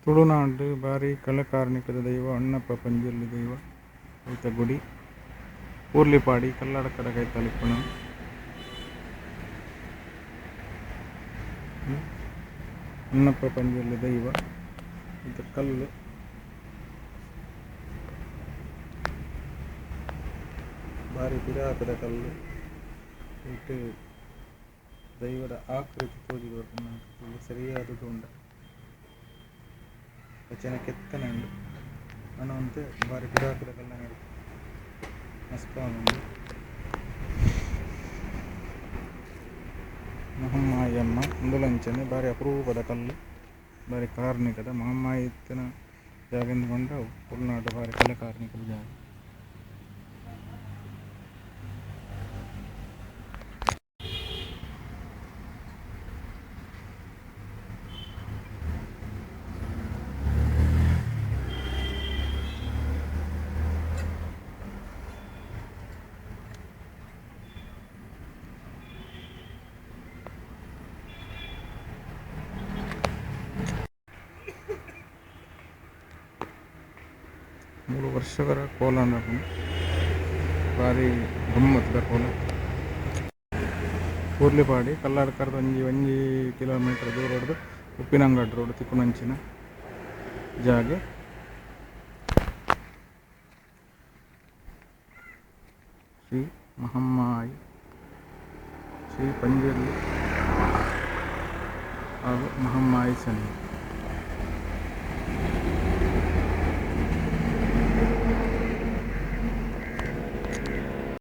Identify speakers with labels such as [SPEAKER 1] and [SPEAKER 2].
[SPEAKER 1] ತುಳುನಾಡು ಭಾರಿ ಕಲಾಕಾರ್ಮಿಕದ ದೈವ ಅಣ್ಣಪ್ಪ ಪಂಜುರ್ಲಿ ದೈವ ಐತ ಗುಡಿ ಊರ್ಲಿಪಾಡಿ ಕಲ್ಲಡಕದ ಕೈತಲಿಪ್ಪಣ ಅಣ್ಣಪ್ಪ ಪಂಜುರ್ಲಿ ದೈವ ಐತ ಕಲ್ಲು ಭಾರಿ ಪಿರಾಕದ ಕಲ್ಲು ಇಟ್ಟು ದೈವದ ಆಕೃತಿ ತೋಜಿ ಸರಿಯಾದದು ಉಂಡ ವಚನ ಕೆತ್ತನೆ ಉಂಡು ಅನ್ನುವಂತೆ ಭಾರಿ ಪಿರಾಕದ ಕಲ್ಲ ಮಸ್ಕಾನುಂಡು ಮಹಮ್ಮಾಯಮ್ಮ ಮುಂದುಲಂಚನೆ ಭಾರಿ ಅಪರೂಪದ ಕಲ್ಲು ಭಾರಿ ಕಾರ್ಮಿಕದ ಮಹಮ್ಮಾಯಿ ಇತ್ತಿನ ಜಾಗದಿಂದ ಕೊಂಡ ತುಳುನಾಡು ಭಾರಿ ಕಲೆ ಕಾರ್ಮಿಕದ ಜಾಗ. ಮೂರು ವರ್ಷಗಳ ಕೋಲ ಭಾರಿ ಗಮ್ಮತ್ತದ ಕೋಲ ಊರ್ಲಿಪಾಡಿ ಕಲ್ಲಡ್ಕರ್ದು ಒಂಜಿ ಕಿಲೋಮೀಟರ್ ದೂರ ಹೊಡೆದು ಉಪ್ಪಿನಂಗಡಿ ರೋಡ್ ತಿಕ್ಕುನಂಚಿನ ಜಾಗೆ ಶ್ರೀ ಮಹಮ್ಮಾಯಿ ಶ್ರೀ ಪಂಜುರ್ಲಿ ಹಾಗೂ ಮಹಮ್ಮಾಯಿ ಸನ್ನಿ.